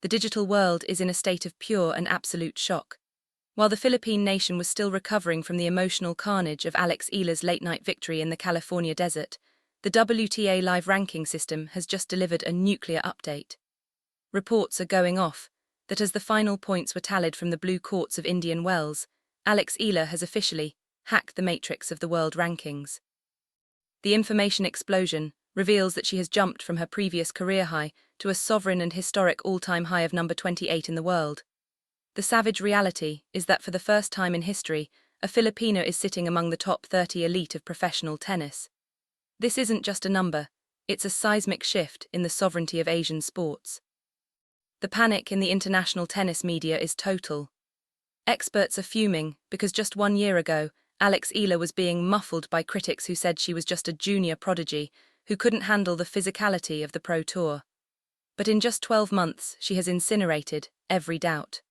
the digital world is in a state of pure and absolute shock. While the Philippine nation was still recovering from the emotional carnage of Eala's late-night victory in the California desert, the WTA live ranking system has just delivered a nuclear update. Reports are going off that as the final points were tallied from the blue courts of Indian Wells, Eala has officially hacked the matrix of the world rankings. The information explosion reveals that she has jumped from her previous career high to a sovereign and historic all-time high of number 28 in the world. The savage reality is that for the first time in history, a Filipino is sitting among the top 30 elite of professional tennis. This isn't just a number, it's a seismic shift in the sovereignty of Asian sports. The panic in the international tennis media is total. Experts are fuming because just 1 year ago, Eala was being muffled by critics who said she was just a junior prodigy who couldn't handle the physicality of the pro tour. But in just 12 months, she has incinerated every doubt.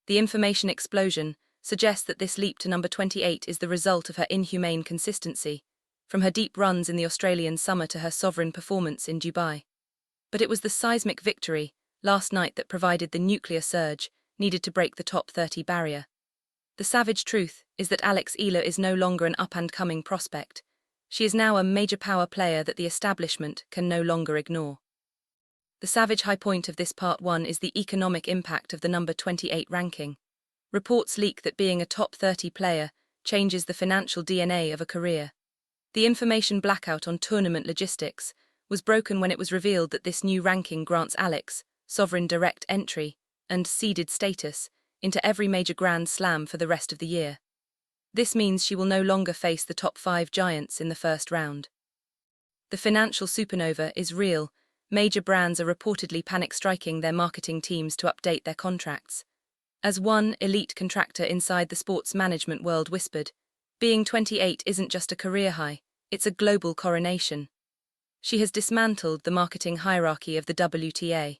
The information explosion suggests that this leap to number 28 is the result of her inhumane consistency, from her deep runs in the Australian summer to her sovereign performance in Dubai. But it was the seismic victory last night that provided the nuclear surge needed to break the top 30 barrier. The savage truth is that Eala is no longer an up-and-coming prospect. She is now a major power player that the establishment can no longer ignore. The savage high point of this part 1 is the economic impact of the number 28 ranking. Reports leak that being a top 30 player changes the financial DNA of a career. The information blackout on tournament logistics was broken when it was revealed that this new ranking grants Alex sovereign direct entry and seeded status into every major Grand Slam for the rest of the year. This means she will no longer face the top 5 giants in the first round. The financial supernova is real. Major brands are reportedly panic-striking their marketing teams to update their contracts. As one elite contractor inside the sports management world whispered, being 28 isn't just a career high, it's a global coronation. She has dismantled the marketing hierarchy of the WTA.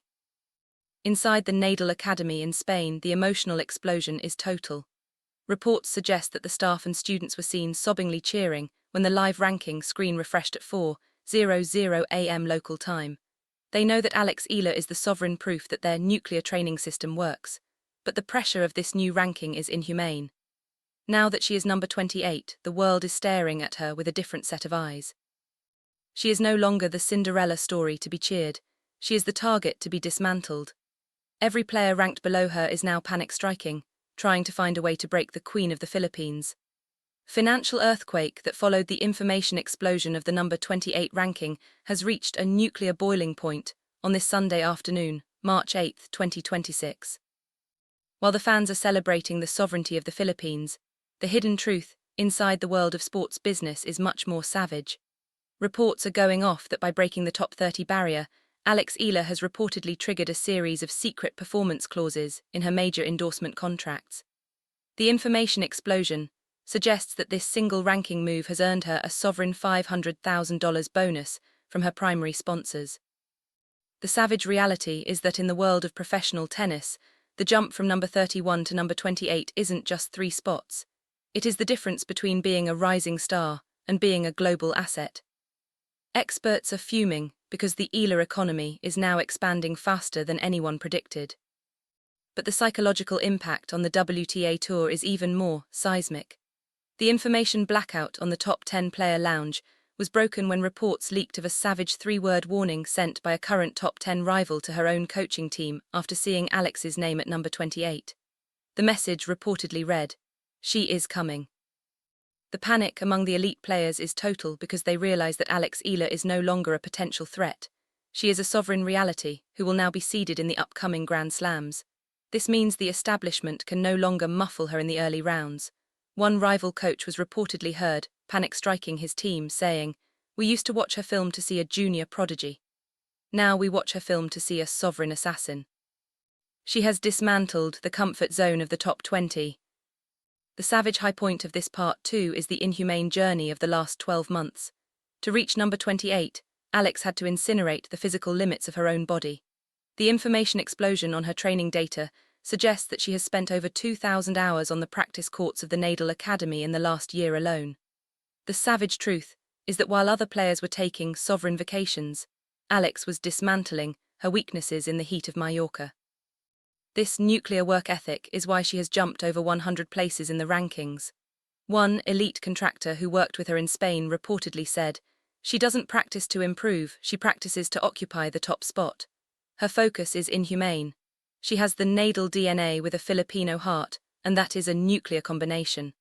Inside the Nadal Academy in Spain, the emotional explosion is total. Reports suggest that the staff and students were seen sobbingly cheering when the live ranking screen refreshed at 4:00 a.m. local time. They know that Eala is the sovereign proof that their nuclear training system works, but the pressure of this new ranking is inhumane. Now that she is number 28, the world is staring at her with a different set of eyes. She is no longer the Cinderella story to be cheered, she is the target to be dismantled. Every player ranked below her is now panic-striking, trying to find a way to break the Queen of the Philippines. Financial earthquake that followed the information explosion of the number 28 ranking has reached a nuclear boiling point on this Sunday afternoon, March 8, 2026. While the fans are celebrating the sovereignty of the Philippines, the hidden truth inside the world of sports business is much more savage. Reports are going off that by breaking the top 30 barrier, Eala has reportedly triggered a series of secret performance clauses in her major endorsement contracts. The information explosion suggests that this single ranking move has earned her a sovereign $500,000 bonus from her primary sponsors. The savage reality is that in the world of professional tennis, the jump from number 31 to number 28 isn't just 3 spots. It is the difference between being a rising star and being a global asset. Experts are fuming because the Eala economy is now expanding faster than anyone predicted. But the psychological impact on the WTA Tour is even more seismic. The information blackout on the top 10 player lounge was broken when reports leaked of a savage 3-word warning sent by a current top 10 rival to her own coaching team after seeing Alex's name at number 28. The message reportedly read, "She is coming." The panic among the elite players is total because they realize that Eala is no longer a potential threat. She is a sovereign reality who will now be seeded in the upcoming Grand Slams. This means the establishment can no longer muffle her in the early rounds. One rival coach was reportedly heard panic-striking his team, saying, "We used to watch her film to see a junior prodigy. Now we watch her film to see a sovereign assassin." She has dismantled the comfort zone of the top 20. The savage high point of this part 2 is the inhumane journey of the last 12 months. To reach number 28, Alex had to incinerate the physical limits of her own body. The information explosion on her training data suggests that she has spent over 2,000 hours on the practice courts of the Nadal Academy in the last year alone. The savage truth is that while other players were taking sovereign vacations, Alex was dismantling her weaknesses in the heat of Mallorca. This nuclear work ethic is why she has jumped over 100 places in the rankings. One elite contractor who worked with her in Spain reportedly said, "She doesn't practice to improve, she practices to occupy the top spot. Her focus is Inhumane. She has the Nadal DNA with a Filipino heart, and that is a nuclear combination."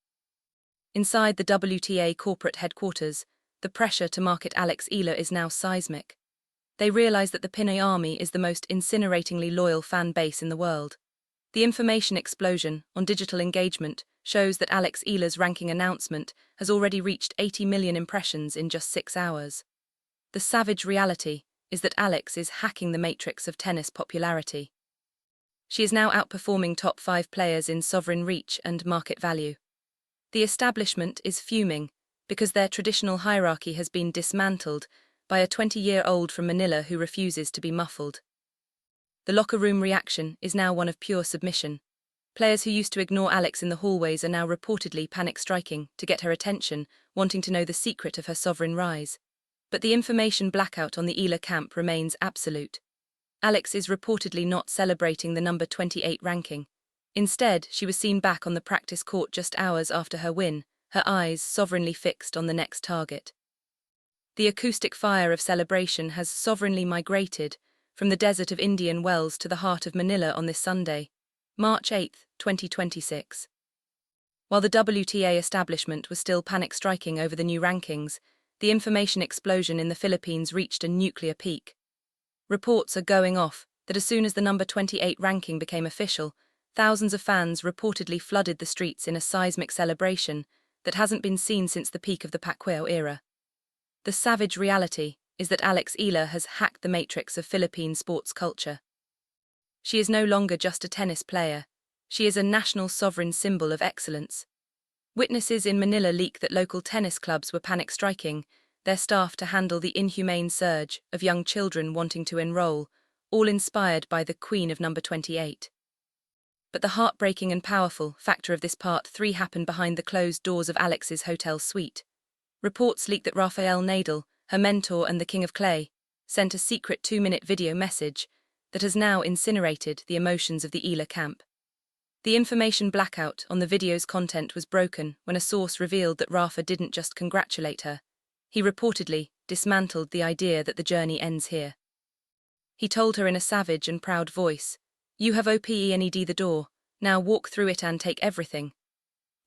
Inside the WTA corporate headquarters, the pressure to market Alex Eala is now seismic. They realize that the Pinoy army is the most incineratingly loyal fan base in the world. The information explosion on digital engagement shows that Alex Eala's ranking announcement has already reached 80 million impressions in just 6 hours. The savage reality is that Alex is hacking the matrix of tennis popularity. She is now outperforming top 5 players in sovereign reach and market value. The establishment is fuming because their traditional hierarchy has been dismantled by a 20-year-old from Manila who refuses to be muffled. The locker room reaction is now one of pure submission. Players who used to ignore Alex in the hallways are now reportedly panic-striking to get her attention, wanting to know the secret of her sovereign rise. But the information blackout on the Eala camp remains absolute. Alex is reportedly not celebrating the number 28 ranking. Instead, she was seen back on the practice court just hours after her win, her eyes sovereignly fixed on the next target. The acoustic fire of celebration has sovereignly migrated from the desert of Indian Wells to the heart of Manila on this Sunday, March 8, 2026. While the WTA establishment was still panic-striking over the new rankings, the information explosion in the Philippines reached a nuclear peak. Reports are going off that as soon as the number 28 ranking became official, thousands of fans reportedly flooded the streets in a seismic celebration that hasn't been seen since the peak of the Pacquiao era. The savage reality is that Alex Eala has hacked the matrix of Philippine sports culture. She is no longer just a tennis player, she is a national sovereign symbol of excellence. Witnesses in Manila leak that local tennis clubs were panic-striking their staff to handle the inhumane surge of young children wanting to enroll, all inspired by the Queen of number 28. But the heartbreaking and powerful factor of this part 3 happened behind the closed doors of Alex's hotel suite. Reports leak that Nadal, her mentor and the King of Clay, sent a secret 2-minute video message that has now incinerated the emotions of the Eala camp. The information blackout on the video's content was broken when a source revealed that Rafa didn't just congratulate her. He reportedly dismantled the idea that the journey ends here. He told her in a savage and proud voice, "You have opened the door, now walk through it and take everything."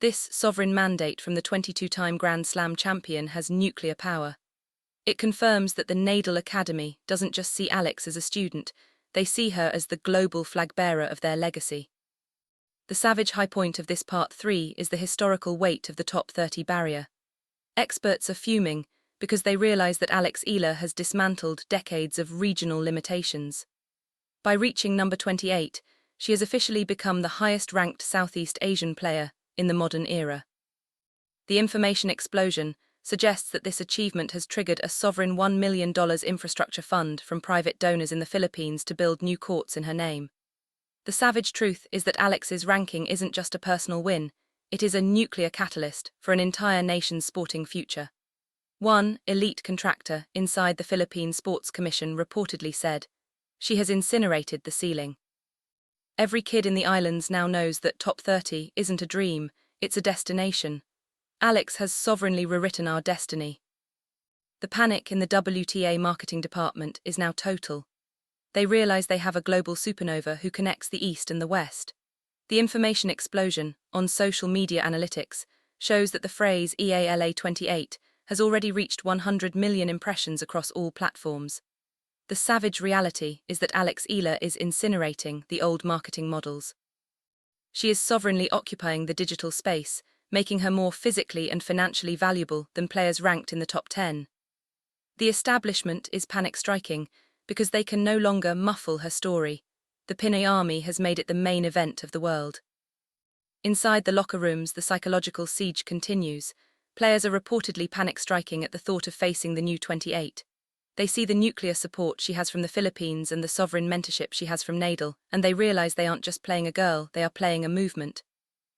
This sovereign mandate from the 22-time Grand Slam champion has nuclear power. It confirms that the Nadal Academy doesn't just see Alex as a student, they see her as the global flag-bearer of their legacy. The savage high point of this part 3 is the historical weight of the top 30 barrier. Experts are fuming because they realize that Alex Eala has dismantled decades of regional limitations. By reaching number 28, she has officially become the highest-ranked Southeast Asian player in the modern era. The information explosion suggests that this achievement has triggered a sovereign $1 million infrastructure fund from private donors in the Philippines to build new courts in her name. The savage truth is that Alex's ranking isn't just a personal win, it is a nuclear catalyst for an entire nation's sporting future. One elite contractor inside the Philippine Sports Commission reportedly said, "She has incinerated the ceiling." Every kid in the islands now knows that top 30 isn't a dream, it's a destination. Alex has sovereignly rewritten our destiny. The panic in the WTA marketing department is now total. They realize they have a global supernova who connects the East and the West. The information explosion on social media analytics shows that the phrase Eala 28 has already reached 100 million impressions across all platforms. The savage reality is that Alex Eala is incinerating the old marketing models. She is sovereignly occupying the digital space, making her more physically and financially valuable than players ranked in the top 10. The establishment is panic-striking because they can no longer muffle her story. The Pinoy army has made it the main event of the world. Inside the locker rooms, the psychological siege continues. Players are reportedly panic-striking at the thought of facing the new 28. They see the nuclear support she has from the Philippines and the sovereign mentorship she has from Nadal, and they realize they aren't just playing a girl, they are playing a movement.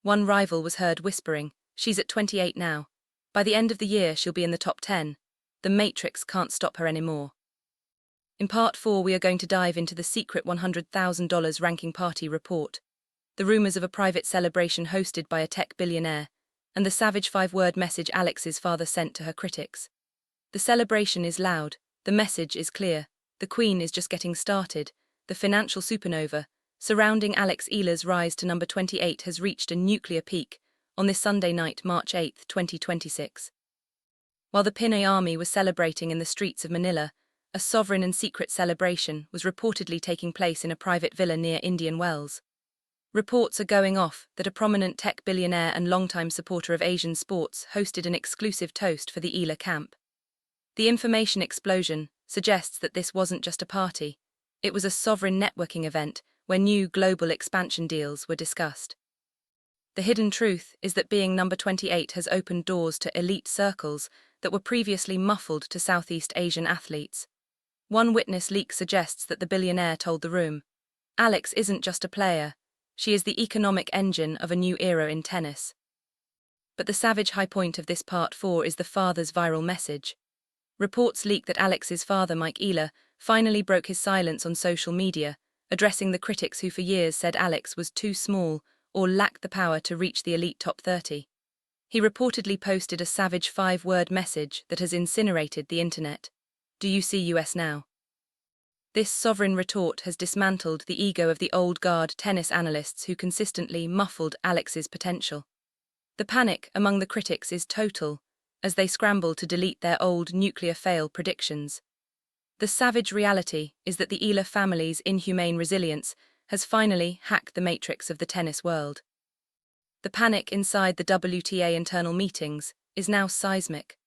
One rival was heard whispering, "She's at 28 now. By the end of the year, she'll be in the top 10. The Matrix can't stop her anymore." In part 4, we are going to dive into the secret $100,000 ranking party report, the rumors of a private celebration hosted by a tech billionaire, and the savage 5-word message Alex's father sent to her critics. The celebration is loud, the message is clear, the Queen is just getting started, the financial supernova surrounding Alex Eala's rise to number 28 has reached a nuclear peak on this Sunday night, March 8, 2026. While the Pinoy army was celebrating in the streets of Manila, a sovereign and secret celebration was reportedly taking place in a private villa near Indian Wells. Reports are going off that a prominent tech billionaire and longtime supporter of Asian sports hosted an exclusive toast for the Eala camp. The information explosion suggests that this wasn't just a party, it was a sovereign networking event where new global expansion deals were discussed. The hidden truth is that being number 28 has opened doors to elite circles that were previously muffled to Southeast Asian athletes. One witness leak suggests that the billionaire told the room, "Alex isn't just a player, she is the economic engine of a new era in tennis." But the savage high point of this part 4 is the father's viral message. Reports leak that Alex's father, Mike Eala, finally broke his silence on social media, addressing the critics who for years said Alex was too small or lacked the power to reach the elite top 30. He reportedly posted a savage 5-word message that has incinerated the internet. "Do you see US now?" This sovereign retort has dismantled the ego of the old guard tennis analysts who consistently muffled Alex's potential. The panic among the critics is total, as they scramble to delete their old nuclear fail predictions. The savage reality is that the Eala family's inhumane resilience has finally hacked the matrix of the tennis world. The panic inside the WTA internal meetings is now seismic.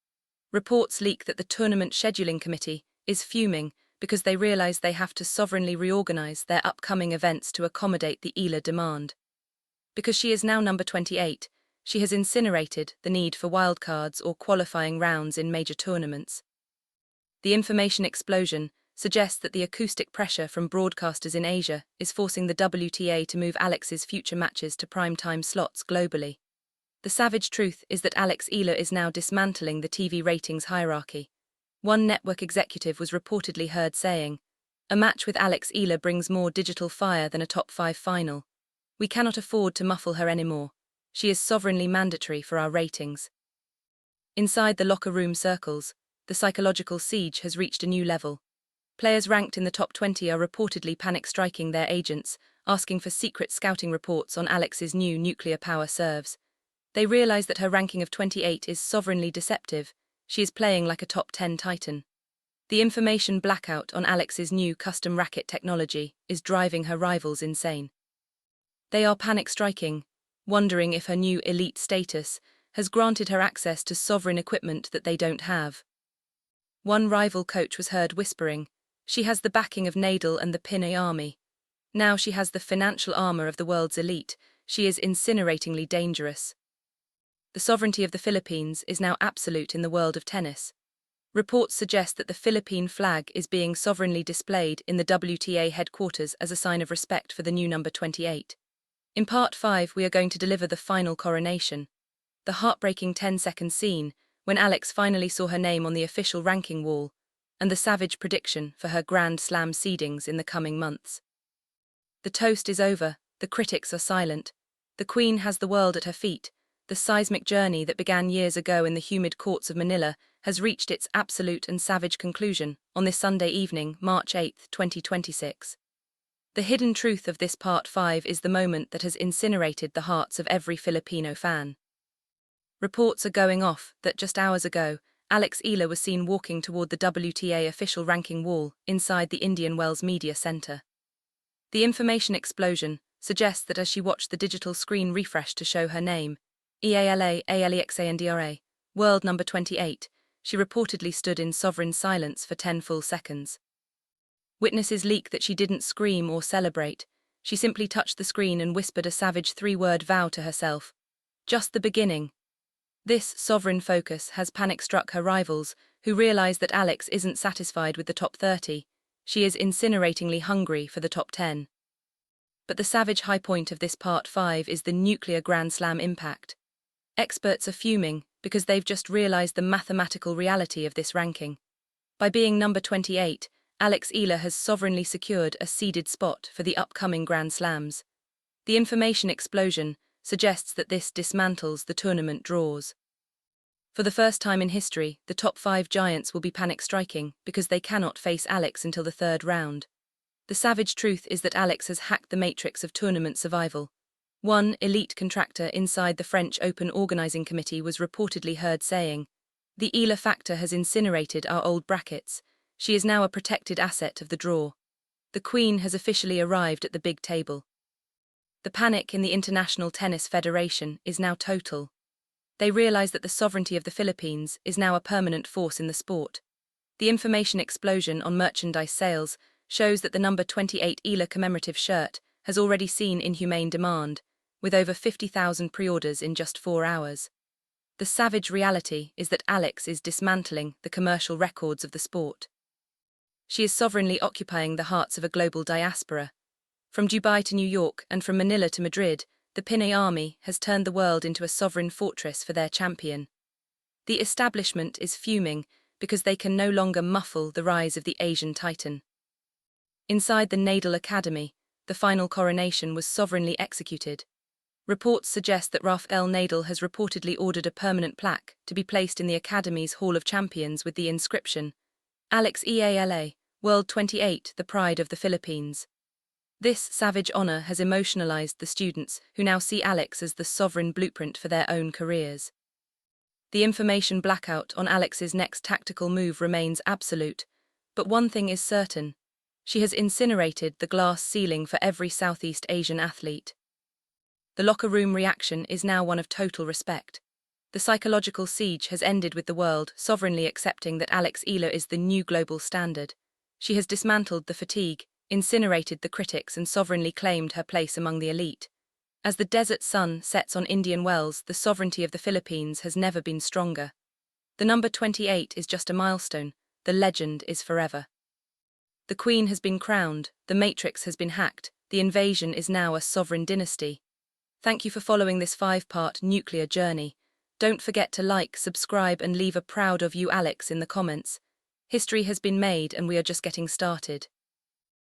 Reports leak that the tournament scheduling committee is fuming because they realize they have to sovereignly reorganize their upcoming events to accommodate the Eala demand. Because she is now number 28, she has incinerated the need for wildcards or qualifying rounds in major tournaments. The information explosion suggests that the acoustic pressure from broadcasters in Asia is forcing the WTA to move Alex's future matches to prime-time slots globally. The savage truth is that Alex Eala is now dismantling the TV ratings hierarchy. One network executive was reportedly heard saying, "A match with Alex Eala brings more digital fire than a top 5 final. We cannot afford to muffle her anymore. She is sovereignly mandatory for our ratings." Inside the locker room circles, the psychological siege has reached a new level. Players ranked in the top 20 are reportedly panic-striking their agents, asking for secret scouting reports on Alex's new nuclear power serves. They realize that her ranking of 28 is sovereignly deceptive. She is playing like a top 10 titan. The information blackout on Alex's new custom racket technology is driving her rivals insane. They are panic-striking, wondering if her new elite status has granted her access to sovereign equipment that they don't have. One rival coach was heard whispering, "She has the backing of Nadal and the Pinoy army. Now she has the financial armor of the world's elite. She is incineratingly dangerous." The sovereignty of the Philippines is now absolute in the world of tennis. Reports suggest that the Philippine flag is being sovereignly displayed in the WTA headquarters as a sign of respect for the new number 28. In part 5, we are going to deliver the final coronation, the heartbreaking 10-second scene when Alex finally saw her name on the official ranking wall, and the savage prediction for her Grand Slam Seedings in the coming months. The toast is over, the critics are silent. The Queen has the world at her feet. The seismic journey that began years ago in the humid courts of Manila has reached its absolute and savage conclusion on this Sunday evening, March 8, 2026. The hidden truth of this part 5 is the moment that has incinerated the hearts of every Filipino fan. Reports are going off that just hours ago, Alex Eala was seen walking toward the WTA official ranking wall inside the Indian Wells Media Center. The information explosion suggests that as she watched the digital screen refresh to show her name, Eala Alexandra, world number 28, she reportedly stood in sovereign silence for 10 full seconds. Witnesses leak that she didn't scream or celebrate. She simply touched the screen and whispered a savage 3-word vow to herself. Just the beginning. This sovereign focus has panic-struck her rivals, who realize that Alex isn't satisfied with the top 30. She is incineratingly hungry for the top 10. But the savage high point of this part 5 is the nuclear Grand Slam impact. Experts are fuming because they've just realized the mathematical reality of this ranking. By being number 28, Alex Eala has sovereignly secured a seeded spot for the upcoming Grand Slams. The information explosion suggests that this dismantles the tournament draws. For the first time in history, the top 5 giants will be panic striking because they cannot face Alex until the 3rd round. The savage truth is that Alex has hacked the matrix of tournament survival. One elite contractor inside the French Open Organizing Committee was reportedly heard saying, "The Eala factor has incinerated our old brackets. She is now a protected asset of the draw. The Queen has officially arrived at the big table." The panic in the International Tennis Federation is now total. They realize that the sovereignty of the Philippines is now a permanent force in the sport. The information explosion on merchandise sales shows that the number 28 Eala commemorative shirt has already seen Inhumane demand, with over 50,000 pre-orders in just 4 hours. The savage reality is that Alex is dismantling the commercial records of the sport. She is sovereignly occupying the hearts of a global diaspora. From Dubai to New York and from Manila to Madrid, the Pinoy army has turned the world into a sovereign fortress for their champion. The establishment is fuming because they can no longer muffle the rise of the Asian titan. Inside the Nadal Academy, the final coronation was sovereignly executed. Reports suggest that Rafael Nadal has reportedly ordered a permanent plaque to be placed in the Academy's Hall of Champions with the inscription, "Alex Eala, World 28, the pride of the Philippines." This savage honor has emotionalized the students who now see Alex as the sovereign blueprint for their own careers. The information blackout on Alex's next tactical move remains absolute, but one thing is certain: she has incinerated the glass ceiling for every Southeast Asian athlete. The locker room reaction is now one of total respect. The psychological siege has ended with the world sovereignly accepting that Alex Eala is the new global standard. She has dismantled the fatigue, incinerated the critics, and sovereignly claimed her place among the elite. As the desert sun sets on Indian wells, the sovereignty of the Philippines has never been stronger. The number 28 is just a milestone, the legend is forever. The Queen has been crowned, the matrix has been hacked, the invasion is now a sovereign dynasty. Thank you for following this 5-part nuclear journey. Don't forget to like, subscribe, and leave a proud of you Alex in the comments. History has been made and we are just getting started.